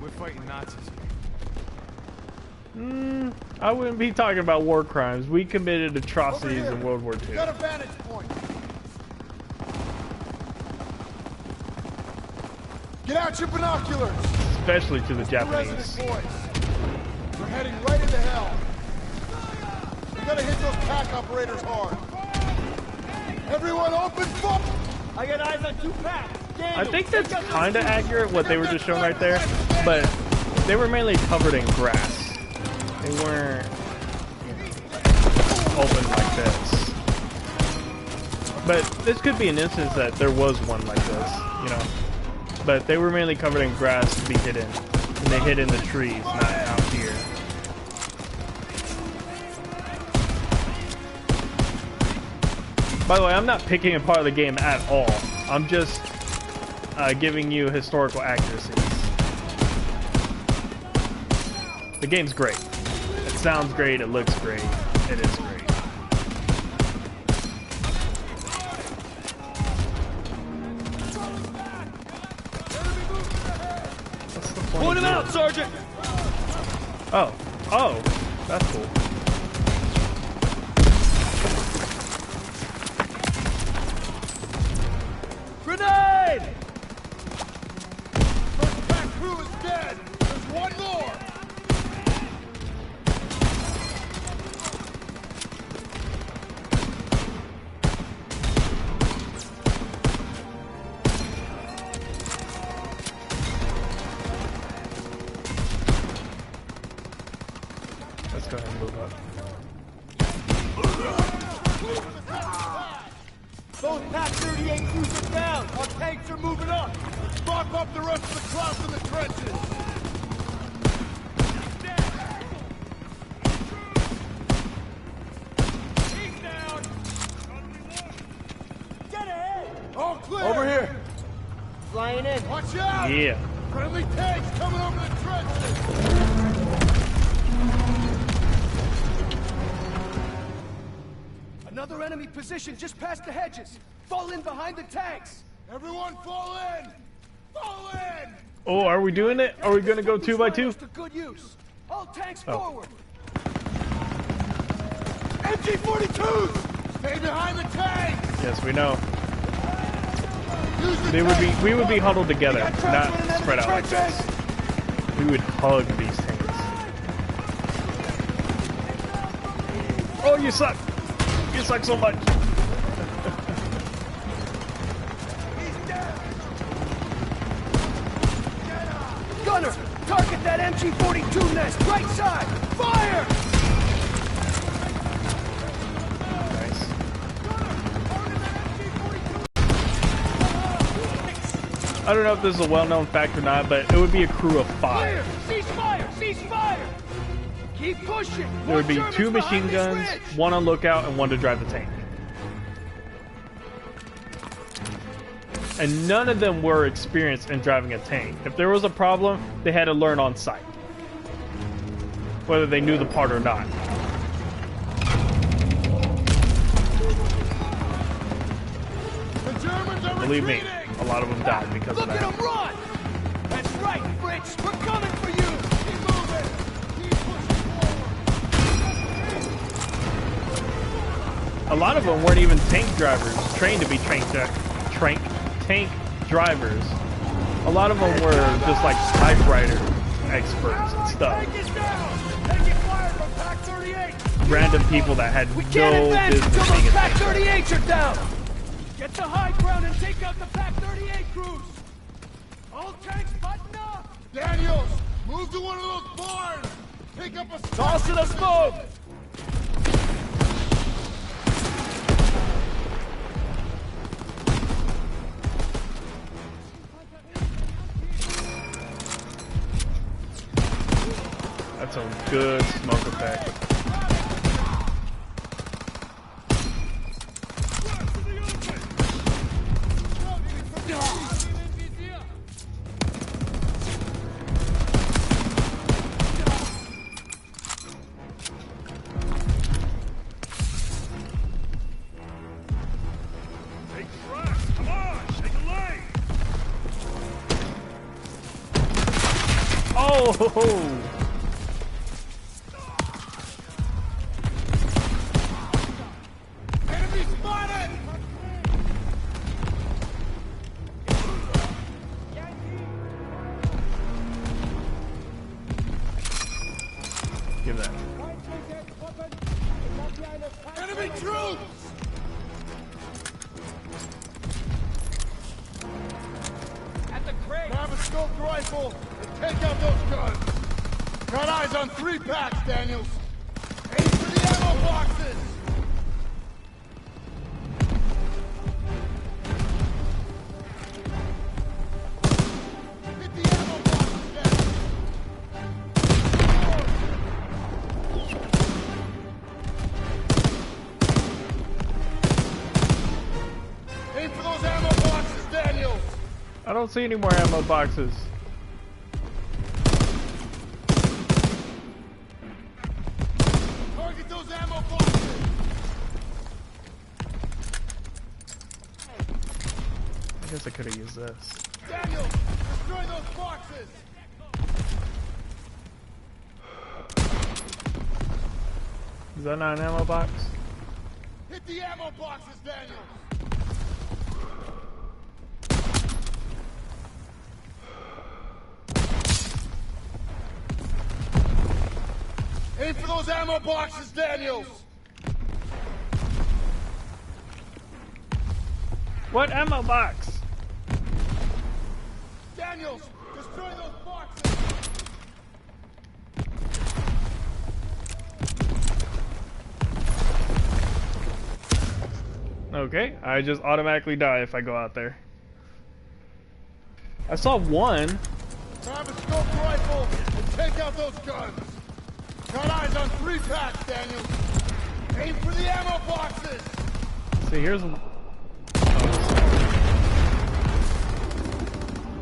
We're fighting Nazis here. I wouldn't be talking about war crimes. We committed atrocities in World War II. Got a vantage point. Get out your binoculars. Especially to the Japanese. We're heading right into hell. We gotta hit those pack operators hard. Everyone open book! I got eyes on 2 packs. I think that's kind of accurate what they were just showing right there, but they were mainly covered in grass. They weren't open like this. But this could be an instance that there was one like this, you know. But they were mainly covered in grass to be hidden. And they hid in the trees, not out here. By the way, I'm not picking apart the game at all. I'm just giving you historical accuracies. The game's great. It sounds great, it looks great, it is great. Point him out, Sergeant! Oh, that's cool. Grenade! First pack crew is dead. There's one more. Let's go ahead and move up. Both Pack 38 crews are down. Our tanks are moving up. Mop up the rest of the Klaus in the trenches. He's down. Get ahead! All clear. Over here. Flying in. Watch out. Yeah. Friendly tanks coming over the trenches. Another enemy position just past the hedges. Fall in behind the tanks. Everyone fall in. Fall in. Oh, are we doing it? Are we gonna go 2 by 2? To good use. All tanks Oh. forward. MG-42s. Stay behind the tanks. Yes, we know. Use the We would be huddled together, not spread out like trenches. this. We would hug these tanks. Oh, you suck! You suck so much. Gunner, target that MG-42 nest, right side. Fire! Nice. I don't know if this is a well-known fact or not, but it would be a crew of 5. Clear! Cease fire! Cease fire! Keep pushing! There would be 2 machine guns, 1 on lookout, and 1 to drive the tank. And none of them were experienced in driving a tank. If there was a problem, they had to learn on site, whether they knew the part or not. The Germans are Believe me, retreating. a lot of them died because of that. Look at him run! That's right, Fritz! We're coming for you! Keep moving! Keep pushing forward! A lot of them weren't even tank drivers, trained to be tank drivers. A lot of them were just like typewriter experts and stuff. Random people that had no business being a tank driver. Pac-38s are down! Get the high ground and take out the Pac-38 crews! All tanks button up! Daniels, move to one of those barns! Pick up a... Toss in the smoke! That's a good smoke effect. Oh! Enemy spotted! Give that. Enemy troops! At the crate! Grab a scoped rifle and take out those guns! Got eyes on 3 packs, Daniels! Aim for the ammo boxes! Hit the ammo boxes, Daniels! Aim for those ammo boxes, Daniels! I don't see any more ammo boxes. Target those ammo boxes! I guess I could have used this. Daniels, destroy those boxes! Is that not an ammo box? Hit the ammo boxes, Daniels! Aim for those ammo boxes, Daniels! What ammo box? Daniels, destroy those boxes! Okay, I just automatically die if I go out there. I saw one. Grab a scoped rifle and take out those guns! Got eyes on 3 packs, Daniels! Aim for the ammo boxes! See, here's...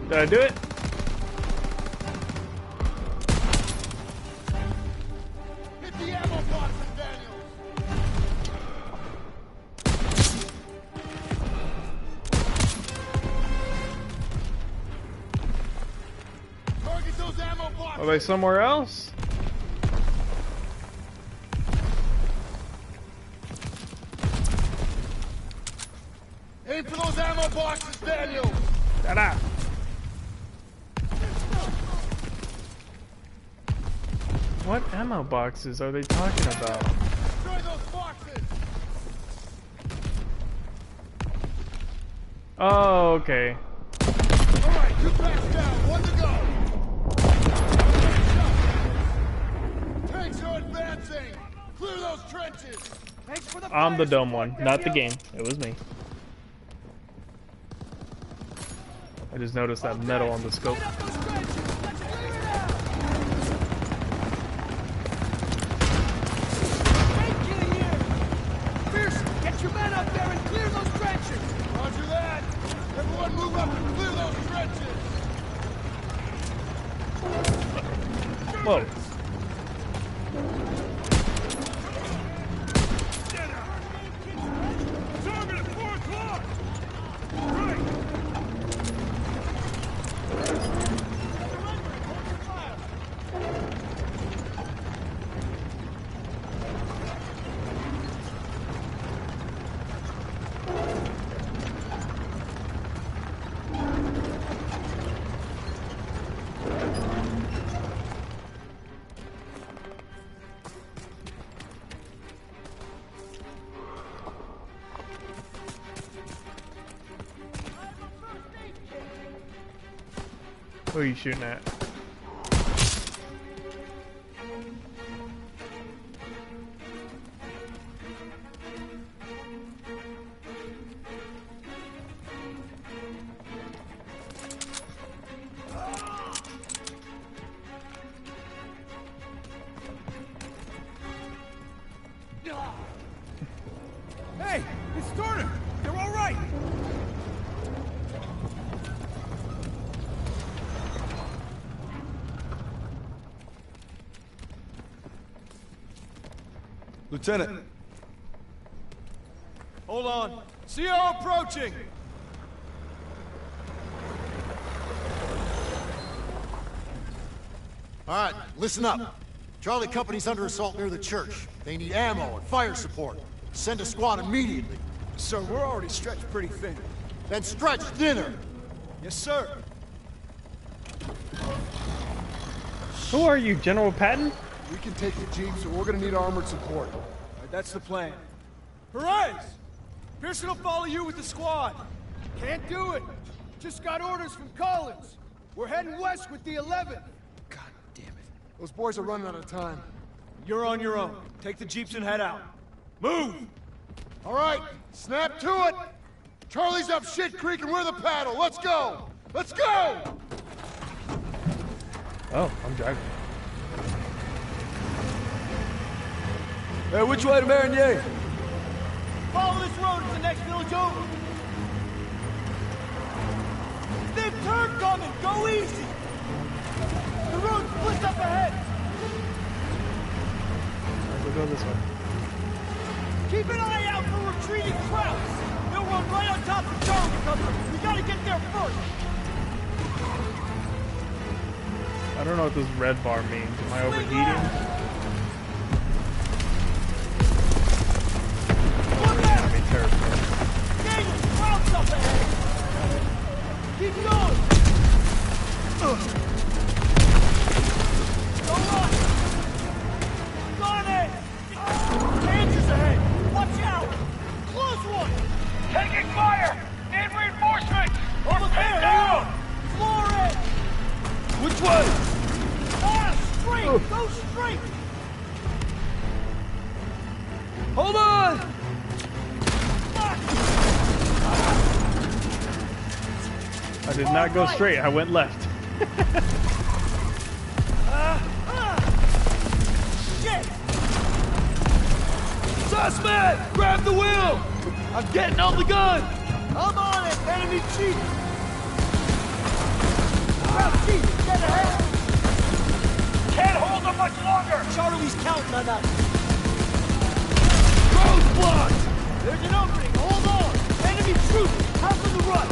Did I do it? Hit the ammo boxes, Daniels! Target those ammo boxes! Are they somewhere else? Aim for those ammo boxes, Daniels! Shut up. What ammo boxes are they talking about? Destroy those boxes! Oh, okay. Alright, 2 packs down, 1 to go! Tanks are advancing! Clear those trenches! Thanks for the I'm the fire dumb support, one, not the Daniels. game. It was me. I just noticed that metal on the scope. Light up those trenches. Let's clear it out. Thank you here. Pearson, get your men up there and clear those trenches. Roger that! Everyone move up and clear those trenches! Whoa. Who are you shooting at? Hey, it's Turner. They're all right. Lieutenant. Hold on. CO approaching. All right, listen up. Charlie Company's under assault near the church. They need ammo and fire support. Send a squad immediately. Sir, we're already stretched pretty thin. Then stretch thinner. Yes, sir. Who are you, General Patton? We can take the jeep, so we're gonna need armored support. All right, that's the plan. Perez! Pearson will follow you with the squad. Can't do it. Just got orders from Collins. We're heading west with the 11th. God damn it. Those boys are running out of time. You're on your own. Take the jeeps and head out. Move! All right, snap to it. Charlie's up shit creek and we're the paddle. Let's go. Let's go! Oh, I'm driving. Hey, which way to Marigny? Follow this road to the next village over. Big turn coming! Go easy! The road splits up ahead! We'll go this way. Keep an eye out for retreating Krauts! They'll run right on top of Charlie Company! We gotta get there first! I don't know what this red bar means. Am I overheating? I mean, terrible. Daniel, Krauts up ahead! Keep going! Go on! Got it! Panzers ahead! Watch out! Close one! Taking fire! Need reinforcements! Almost there, down! Floor it! Which way? Straight! Go straight! Hold on! I did not go straight. I went left. Shit! Suspect! Grab the wheel! I'm getting on the gun! I'm on it! Enemy chief! Crowd chief, get ahead! Can't hold them much longer! Charlie's counting on us! Roadblock! There's an opening! Hold on! Enemy troops! Half of the run!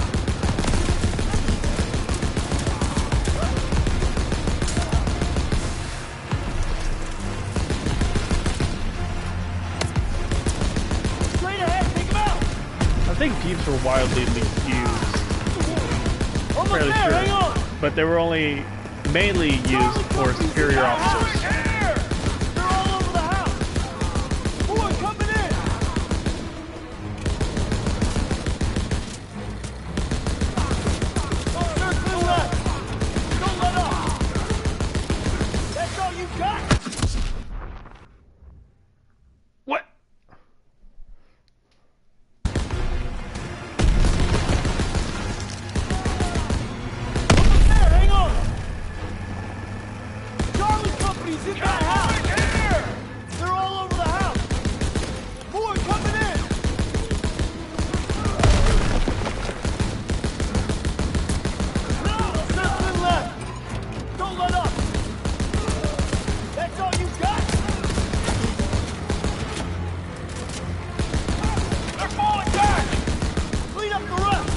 Straight ahead! Take him out! I think jeeps were wildly used. Almost Fairly there! sure. Hang on! But they were only mainly used for superior officers. Here! They're all over the house! Boy, coming in! Circle left! Don't let up! That's all you got? What? Almost there! Hang on! Charlie Company's in that house! They're all over the house! More coming in! Circling left! Don't let up! That's all you got? They're falling back! Clean up the rest!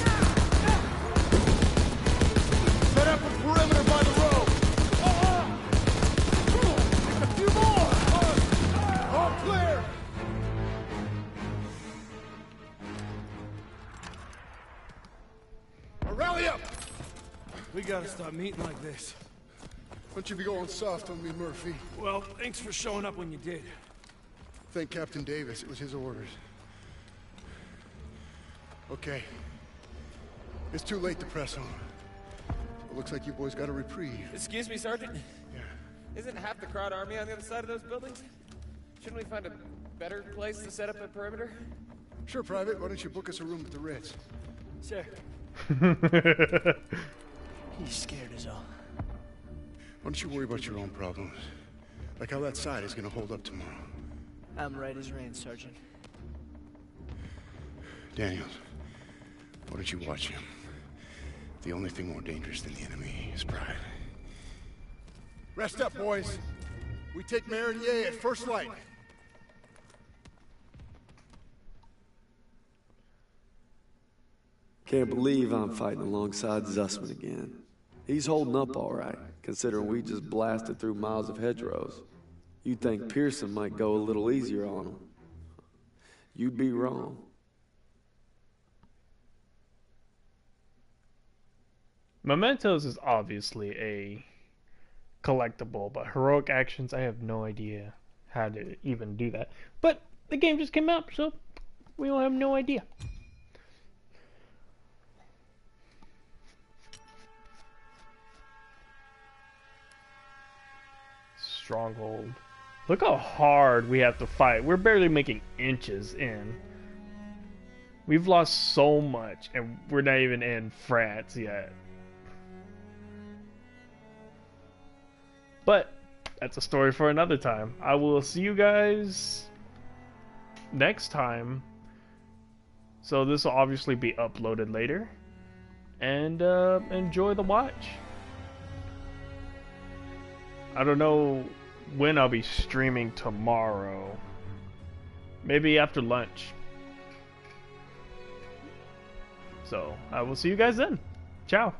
Set up a perimeter by the road. A few more! All clear. Now rally up. We gotta stop meeting like this. Don't you be going soft on me, Murphy. Well, thanks for showing up when you did. Thank Captain Davis. It was his orders. Okay. It's too late to press on. Well, looks like you boys got a reprieve. Excuse me, Sergeant? Yeah. Isn't half the COD army on the other side of those buildings? Shouldn't we find a better place to set up a perimeter? Sure, Private. Why don't you book us a room at the Ritz? Sir. He's scared as all. Why don't you worry about your own problems? Like how that side is gonna hold up tomorrow. I'm right as rain, Sergeant. Daniels, why don't you watch him? The only thing more dangerous than the enemy is pride. Rest up, boys. We take Marigny at first light. Can't believe I'm fighting alongside Zussman again. He's holding up all right, considering we just blasted through miles of hedgerows. You'd think Pearson might go a little easier on him. You'd be wrong. Mementos is obviously a collectible, but heroic actions, I have no idea how to even do that. But the game just came out, so we will have no idea. Stronghold. Look how hard we have to fight. We're barely making inches in. We've lost so much, and we're not even in France yet. But that's a story for another time. I will see you guys next time. So this will obviously be uploaded later. And enjoy the watch. I don't know when I'll be streaming tomorrow. Maybe after lunch. So I will see you guys then. Ciao.